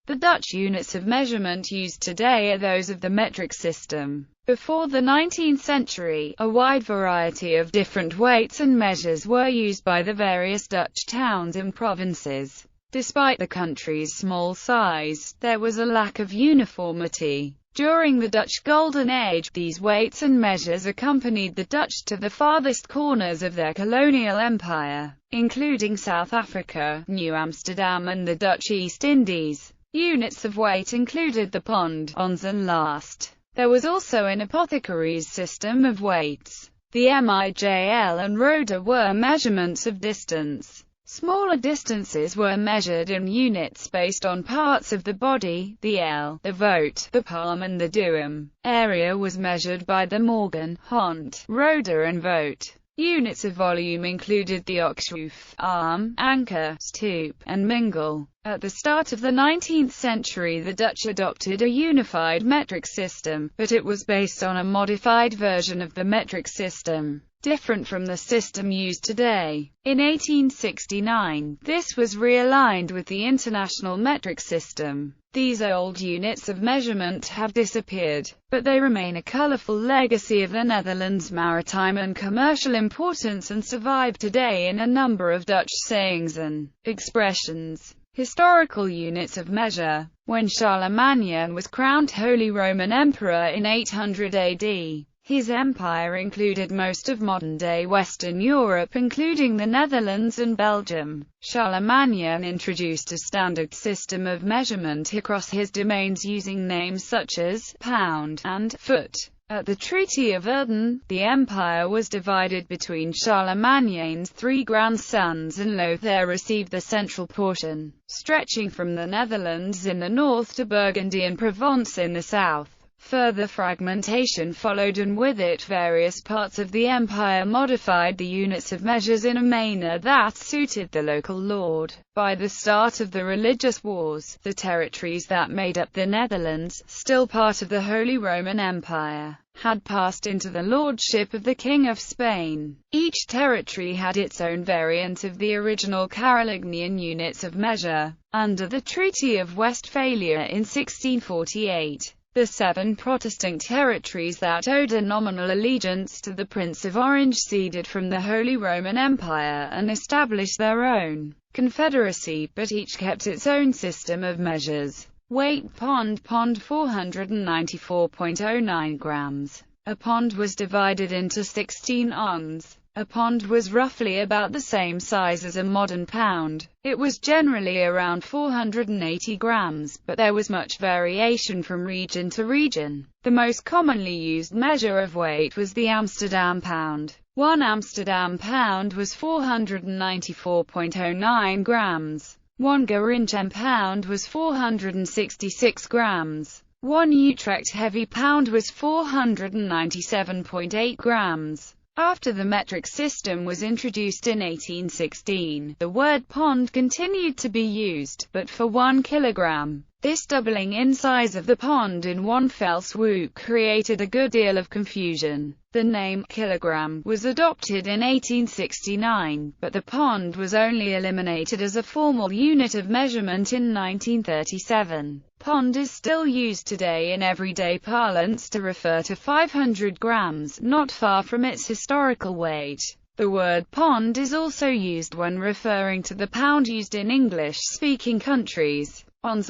The Dutch units of measurement used today are those of the metric system. Before the 19th century, a wide variety of different weights and measures were used by the various Dutch towns and provinces. Despite the country's small size, there was a lack of uniformity. During the Dutch Golden Age, these weights and measures accompanied the Dutch to the farthest corners of their colonial empire, including South Africa, New Amsterdam and the Dutch East Indies. Units of weight included the pond, ons and last. There was also an apothecary's system of weights. The mijl and Rhoda were measurements of distance. Smaller distances were measured in units based on parts of the body. The el, the voet, the palm and the duim. Area was measured by the morgen, hond, Rhoda and voet. Units of volume included the oogschoof, arm, anker, stoop, and mingle. At the start of the 19th century the Dutch adopted a unified metric system, but it was based on a modified version of the metric system, different from the system used today. In 1869, this was realigned with the international metric system. These old units of measurement have disappeared, but they remain a colorful legacy of the Netherlands' maritime and commercial importance and survive today in a number of Dutch sayings and expressions. Historical units of measure. When Charlemagne was crowned Holy Roman Emperor in 800 AD, his empire included most of modern-day Western Europe including the Netherlands and Belgium. Charlemagne introduced a standard system of measurement across his domains using names such as pound and foot. At the Treaty of Verden, the empire was divided between Charlemagne's three grandsons and Lothair received the central portion, stretching from the Netherlands in the north to Burgundy and Provence in the south. Further fragmentation followed and with it various parts of the empire modified the units of measures in a manner that suited the local lord. By the start of the religious wars, the territories that made up the Netherlands, still part of the Holy Roman Empire, had passed into the lordship of the King of Spain. Each territory had its own variant of the original Carolingian units of measure. Under the Treaty of Westphalia in 1648, the 7 Protestant territories that owed a nominal allegiance to the Prince of Orange ceded from the Holy Roman Empire and established their own confederacy, but each kept its own system of measures. Weight pond 494.09 grams. A pond was divided into 16 ons. A pond was roughly about the same size as a modern pound. It was generally around 480 grams, but there was much variation from region to region. The most commonly used measure of weight was the Amsterdam pound. 1 Amsterdam pound was 494.09 grams. 1 Gouwenaar pound was 466 grams. 1 Utrecht heavy pound was 497.8 grams. After the metric system was introduced in 1816, the word pond continued to be used, but for 1 kilogram. This doubling in size of the pond in one fell swoop created a good deal of confusion. The name kilogram was adopted in 1869, but the pond was only eliminated as a formal unit of measurement in 1937. Pond is still used today in everyday parlance to refer to 500 grams, not far from its historical weight. The word pond is also used when referring to the pound used in English-speaking countries. Ons,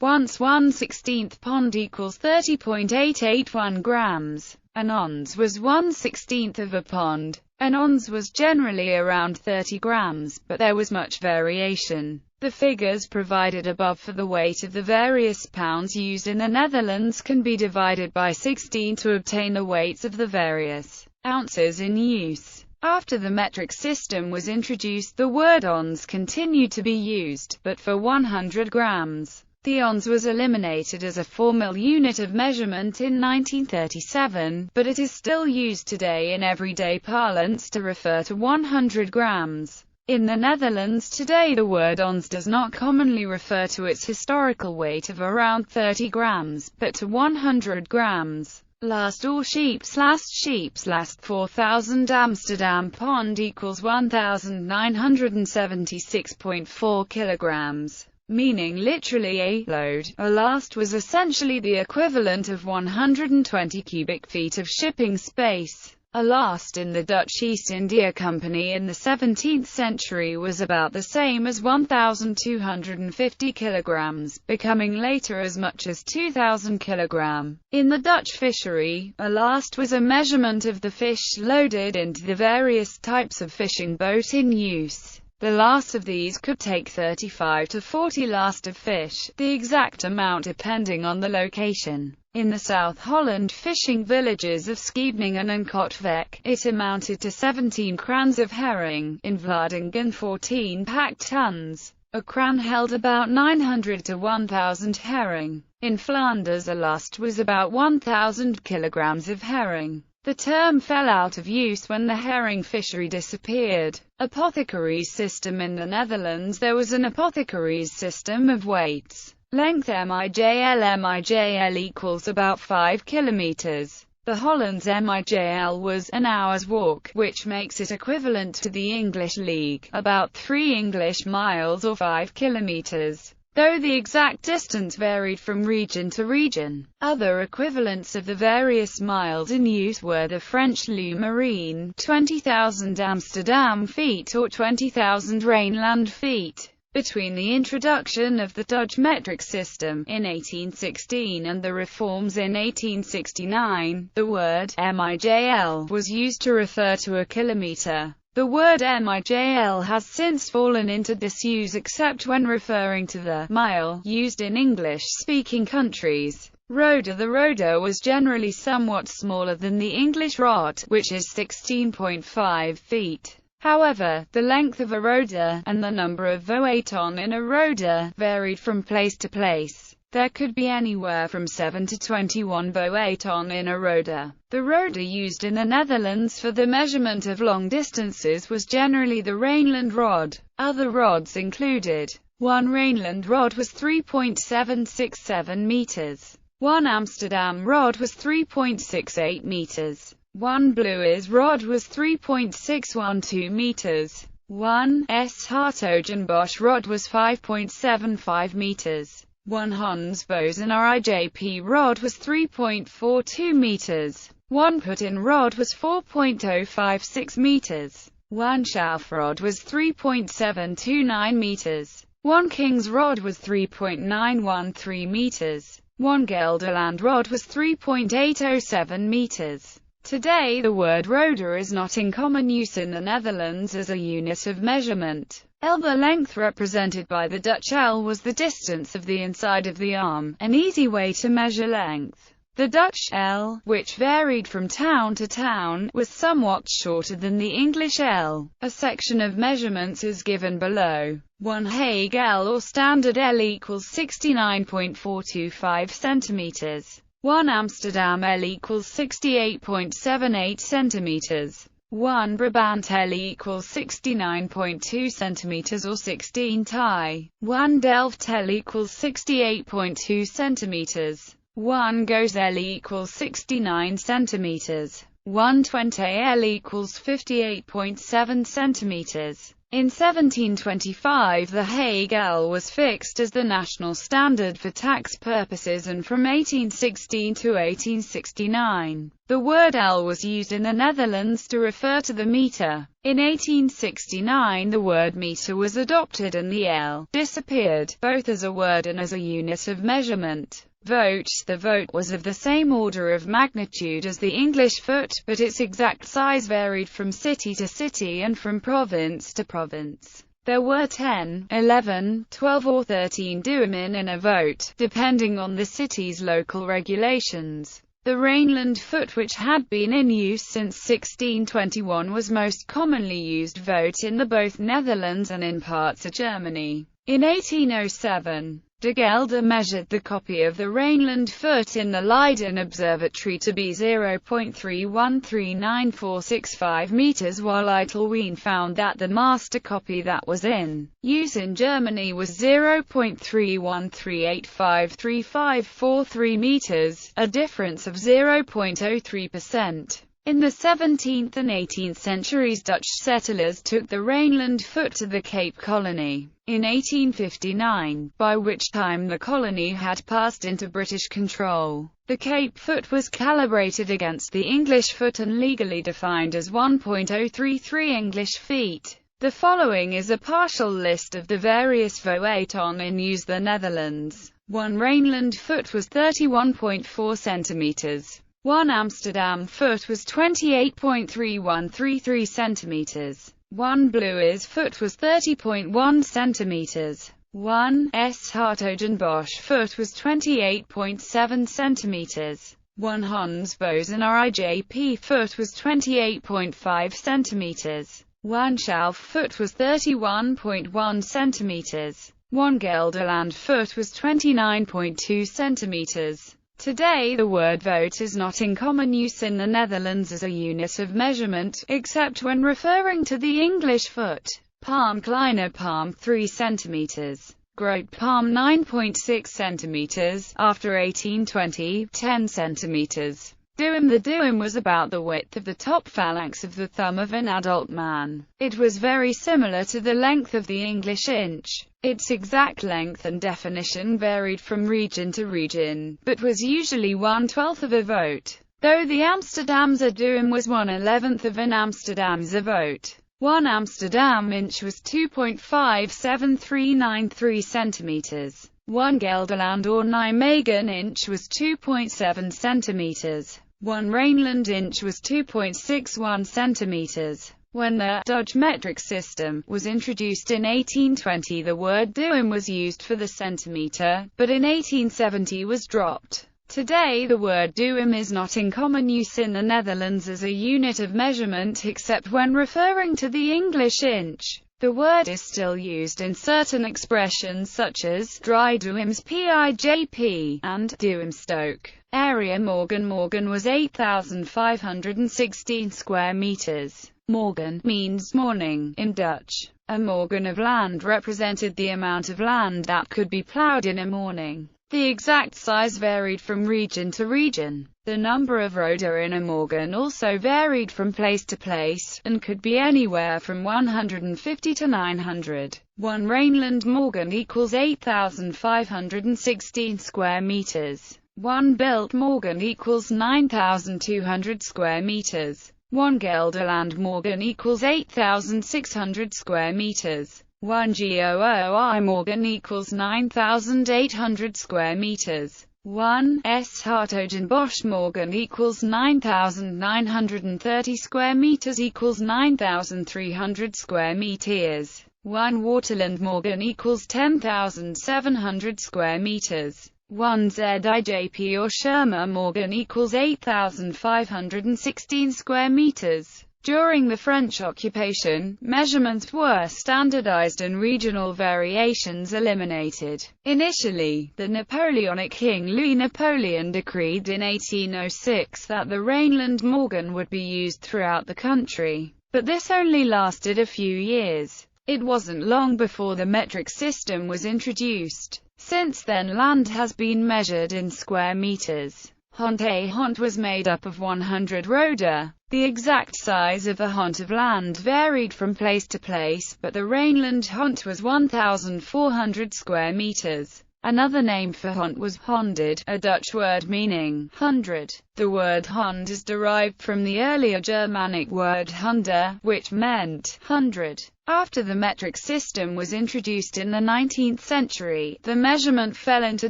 once 1/16th pond equals 30.881 grams. An ons was 1/16th of a pond. An ons was generally around 30 grams, but there was much variation. The figures provided above for the weight of the various pounds used in the Netherlands can be divided by 16 to obtain the weights of the various ounces in use. After the metric system was introduced, the word ons continued to be used, but for 100 grams. The ons was eliminated as a formal unit of measurement in 1937, but it is still used today in everyday parlance to refer to 100 grams. In the Netherlands today the word ons does not commonly refer to its historical weight of around 30 grams, but to 100 grams. Last or sheep's last 4000 Amsterdam pond equals 1976.4 kilograms. meaning literally a load. A last was essentially the equivalent of 120 cubic feet of shipping space. A last in the Dutch East India Company in the 17th century was about the same as 1,250 kilograms, becoming later as much as 2,000 kilogram. In the Dutch fishery, a last was a measurement of the fish loaded into the various types of fishing boat in use. The last of these could take 35 to 40 last of fish, the exact amount depending on the location. In the South Holland fishing villages of Scheveningen and Katwijk, it amounted to 17 crans of herring, in Vlaardingen 14 packed tons. A cran held about 900 to 1,000 herring. In Flanders a last was about 1,000 kilograms of herring. The term fell out of use when the herring fishery disappeared. Apothecaries system in the Netherlands. There was an apothecaries system of weights. Length mijl equals about 5 kilometers. The Holland's mijl was an hour's walk, which makes it equivalent to the English league, about 3 English miles or 5 kilometers. Though the exact distance varied from region to region. Other equivalents of the various miles in use were the French Leu Marine, 20,000 Amsterdam feet or 20,000 Rhineland feet. Between the introduction of the Dutch metric system in 1816 and the reforms in 1869, the word mijl was used to refer to a kilometer. The word mijl has since fallen into disuse except when referring to the mile used in English-speaking countries. Rhoda. The Rhoda was generally somewhat smaller than the English rod, which is 16.5 feet. However, the length of a Rhoda, and the number of Wontons in a Rhoda, varied from place to place. There could be anywhere from 7 to 21 Wontons in a Rhoda. The Rhoda used in the Netherlands for the measurement of long distances was generally the Rhineland rod. Other rods included: one Rhineland rod was 3.767 meters. One Amsterdam rod was 3.68 meters. One Blues rod was 3.612 meters. One Hartogenbosch rod was 5.75 meters. One Hans Bosenaar IJP rod was 3.42 meters. One put-in rod was 4.056 meters. One Schaaf rod was 3.729 meters. One King's rod was 3.913 meters. One Gelderland rod was 3.807 meters. Today the word Rhoda is not in common use in the Netherlands as a unit of measurement. The length represented by the Dutch L was the distance of the inside of the arm, an easy way to measure length. The Dutch L, which varied from town to town, was somewhat shorter than the English L. A section of measurements is given below. 1 Hague L or standard L equals 69.425 centimeters. 1 Amsterdam L equals 68.78 centimeters. 1 Brabant L equals 69.2 centimeters or 16 Thai. 1 Delft L equals 68.2 centimeters. 1 Goes L equals 69 centimeters. 1 Twente L equals 58.7 centimeters. In 1725 the Hague L was fixed as the national standard for tax purposes, and from 1816 to 1869, the word L was used in the Netherlands to refer to the meter. In 1869 the word meter was adopted and the L disappeared, both as a word and as a unit of measurement. Vote. The vote was of the same order of magnitude as the English foot, but its exact size varied from city to city and from province to province. There were 10, 11, 12 or 13 duemen in a vote, depending on the city's local regulations. The Rhineland foot, which had been in use since 1621, was most commonly used vote in both Netherlands and in parts of Germany. In 1807, De Gelder measured the copy of the Rhineland foot in the Leiden Observatory to be 0.313965 meters, while Itelween found that the master copy that was in use in Germany was 0.3138535543 meters, a difference of 0.03%. In the 17th and 18th centuries, Dutch settlers took the Rijnland foot to the Cape Colony in 1859, by which time the colony had passed into British control. The Cape foot was calibrated against the English foot and legally defined as 1.033 English feet. The following is a partial list of the various Wontons in use. The Netherlands. 1 Rijnland foot was 31.4 centimeters. 1 Amsterdam foot was 28.3133 centimeters. 1 Blues foot was 30.1 centimeters. 1 Hertogenbosch foot was 28.7 centimeters. 1 Hans Bosenaar IJP foot was 28.5 centimeters. 1 Schalf foot was 31.1 centimeters. 1 Gelderland foot was 29.2 centimeters. Today the word vote is not in common use in the Netherlands as a unit of measurement, except when referring to the English foot. Palm, kleine palm 3 centimeters. Groot palm 9.6 centimeters. After 1820, 10 centimeters. Duim. The duim was about the width of the top phalanx of the thumb of an adult man. It was very similar to the length of the English inch. Its exact length and definition varied from region to region, but was usually 1/12 of a vote, though the Amsterdamse duim was 1/11 of an Amsterdamse vote. 1 Amsterdam inch was 2.57393 centimeters. 1 Gelderland or Nijmegen inch was 2.7 centimeters. 1 Rijnland inch was 2.61 centimeters. When the Dutch metric system was introduced in 1820, the word duim was used for the centimeter, but in 1870 was dropped. Today the word duim is not in common use in the Netherlands as a unit of measurement except when referring to the English inch. The word is still used in certain expressions such as dry duims pijp and duimstok. Area Morgen. Morgen was 8,516 square meters. Morgen means morning in Dutch. A morgen of land represented the amount of land that could be plowed in a morning. The exact size varied from region to region. The number of Rhoda in a morgen also varied from place to place, and could be anywhere from 150 to 900. 1 Rijnland morgen equals 8,516 square meters. 1 built morgen equals 9,200 square meters. 1 Gelderland morgen equals 8,600 square meters. 1 Gouwenaar morgen equals 9,800 square meters. 1 Hertogenbosch morgen equals 9,930 square meters equals 9,300 square meters. 1 Waterland morgen equals 10,700 square meters. 1 ZIJP or Sherma morgen equals 8,516 square meters. During the French occupation, measurements were standardized and regional variations eliminated. Initially, the Napoleonic King Louis Napoleon decreed in 1806 that the Rijnland morgen would be used throughout the country, but this only lasted a few years. It wasn't long before the metric system was introduced. Since then land has been measured in square meters. A hont was made up of 100 Rhoda. The exact size of a hont of land varied from place to place, but the Rijnland hont was 1,400 square meters. Another name for hont was honderd, a Dutch word meaning 100. The word hond is derived from the earlier Germanic word hunde, which meant 100. After the metric system was introduced in the 19th century, the measurement fell into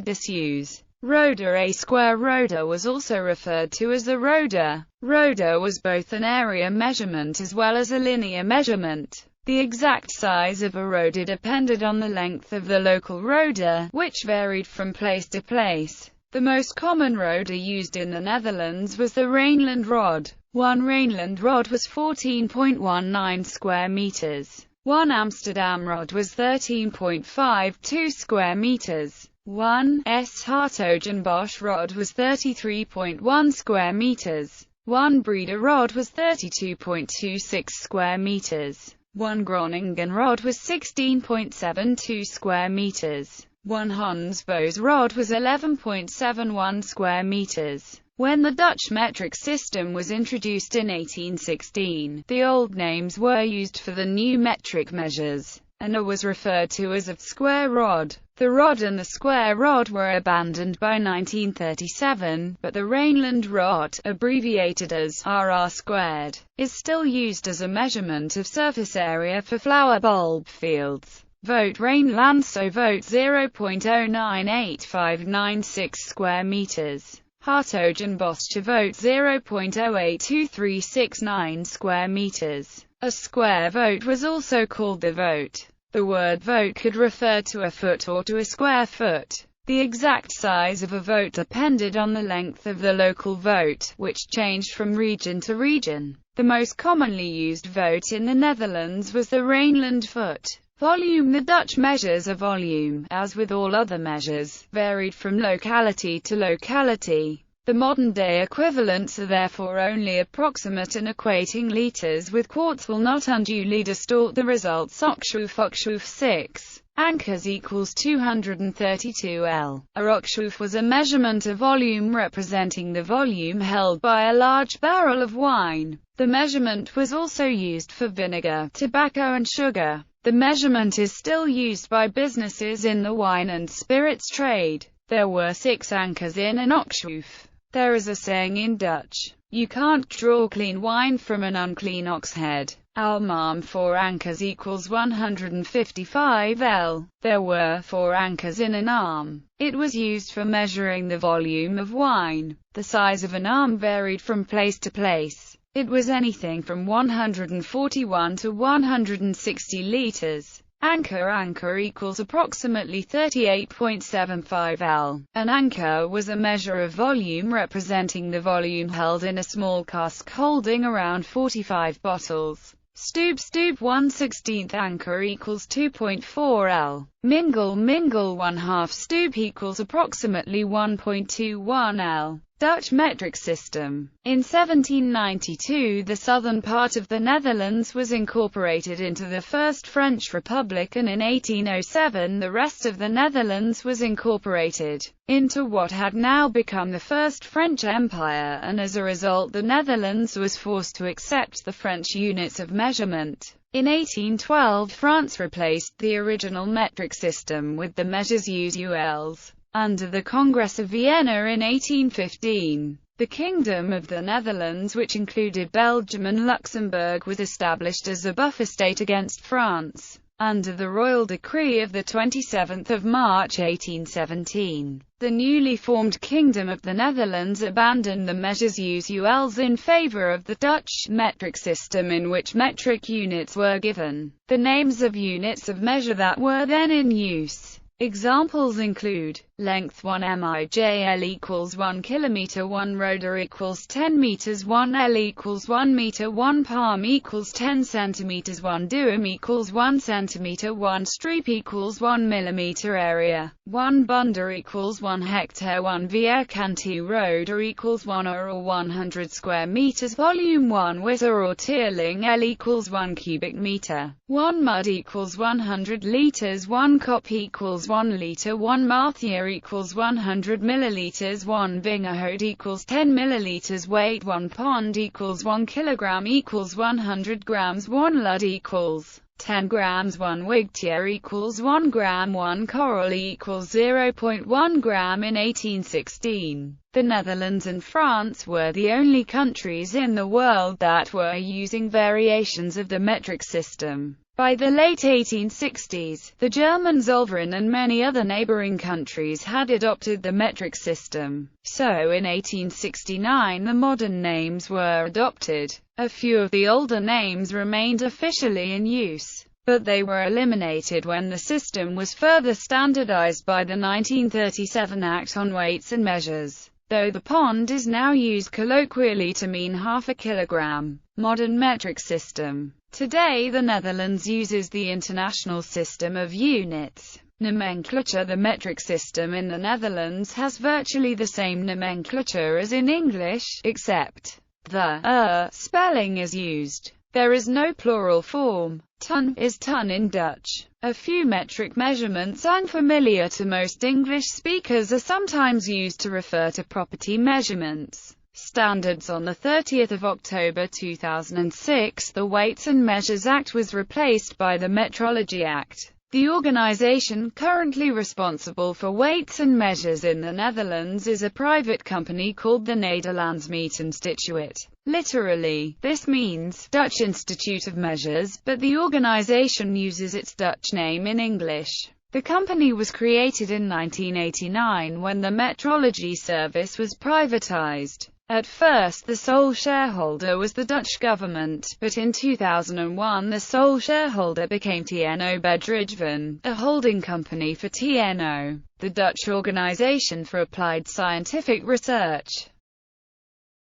disuse. Rhoda. A square Rhoda was also referred to as the Rhoda. Rhoda was both an area measurement as well as a linear measurement. The exact size of a Rhoda depended on the length of the local Rhoda, which varied from place to place. The most common Rhoda used in the Netherlands was the Rijnland rod. 1 Rijnland rod was 14.19 square meters. 1 Amsterdam rod was 13.52 square meters. 1 Hertogenbosch rod was 33.1 square meters. 1 Breda rod was 32.26 square meters. 1 Groningen rod was 16.72 square meters. 1 Hans Bos rod was 11.71 square meters. When the Dutch metric system was introduced in 1816, the old names were used for the new metric measures, and was referred to as a square rod. The rod and the square rod were abandoned by 1937, but the Rhineland rod, abbreviated as RR squared, is still used as a measurement of surface area for flower bulb fields. Vote Rhineland, so vote 0.098596 square meters. Hartogenbosche vote 0.082369 square meters. A square vote was also called the vote. The word vote could refer to a foot or to a square foot. The exact size of a vote depended on the length of the local vote, which changed from region to region. The most commonly used vote in the Netherlands was the Rhineland foot. Volume. The Dutch measures of volume, as with all other measures, varied from locality to locality. The modern-day equivalents are therefore only approximate, and equating liters with quarts will not unduly distort the results. Okshoef 6 anchors equals 232 L. A okshoef was a measurement of volume representing the volume held by a large barrel of wine. The measurement was also used for vinegar, tobacco and sugar. The measurement is still used by businesses in the wine and spirits trade. There were 6 anchors in an okshoef. There is a saying in Dutch, "You can't draw clean wine from an unclean ox head." Almarm 4 anchors equals 155 L. There were 4 anchors in an arm. It was used for measuring the volume of wine. The size of an arm varied from place to place. It was anything from 141 to 160 liters. Anchor equals approximately 38.75 L. An anchor was a measure of volume representing the volume held in a small cask holding around 45 bottles. Stoob 1/16 anchor equals 2.4 L. Mingle 1/2 stoob equals approximately 1.21 L. Dutch metric system. In 1792 the southern part of the Netherlands was incorporated into the First French Republic, and in 1807 the rest of the Netherlands was incorporated into what had now become the First French Empire, and as a result the Netherlands was forced to accept the French units of measurement. In 1812 France replaced the original metric system with the measures ULs. Under the Congress of Vienna in 1815, the Kingdom of the Netherlands, which included Belgium and Luxembourg, was established as a buffer state against France. Under the royal decree of 27 March 1817, the newly formed Kingdom of the Netherlands abandoned the measures ULs in favor of the Dutch metric system, in which metric units were given the names of units of measure that were then in use. Examples include length 1 mijl equals 1 km, 1 Rhoda equals 10 meters, 1 L equals 1 meter, 1 palm equals 10 centimeters, 1 duim equals 1 centimeter, 1 streep equals 1 millimeter area, 1 bunda equals 1 hectare, 1 vierkante Rhoda equals 1 or 100 square meters, volume 1 witer or teerling L equals 1 cubic meter, 1 mud equals 100 liters, 1 kop equals 1 liter, 1 Mathieu equals 100 milliliters, 1 vingerhoed equals 10 milliliters, weight 1 pond equals 1 kilogram equals 100 grams, 1 lud equals 10 grams, 1 wigtier equals 1 gram, 1 coral equals 0.1 gram. In 1816, the Netherlands and France were the only countries in the world that were using variations of the metric system. By the late 1860s, the German Zollverein and many other neighboring countries had adopted the metric system. So in 1869 the modern names were adopted. A few of the older names remained officially in use, but they were eliminated when the system was further standardized by the 1937 Act on Weights and Measures. Though the pond is now used colloquially to mean half a kilogram. Modern metric system. Today the Netherlands uses the International System of Units. Nomenclature. The metric system in the Netherlands has virtually the same nomenclature as in English, except the spelling is used. There is no plural form. Ton is ton in Dutch. A few metric measurements unfamiliar to most English speakers are sometimes used to refer to property measurements. Standards. On 30 October 2006, the Weights and Measures Act was replaced by the Metrology Act. The organization currently responsible for weights and measures in the Netherlands is a private company called the Nederlands Meetinstituut. Literally, this means Dutch Institute of Measures, but the organization uses its Dutch name in English. The company was created in 1989 when the metrology service was privatized. At first the sole shareholder was the Dutch government, but in 2001 the sole shareholder became TNO-Bedrijven, a holding company for TNO, the Dutch Organization for Applied Scientific Research.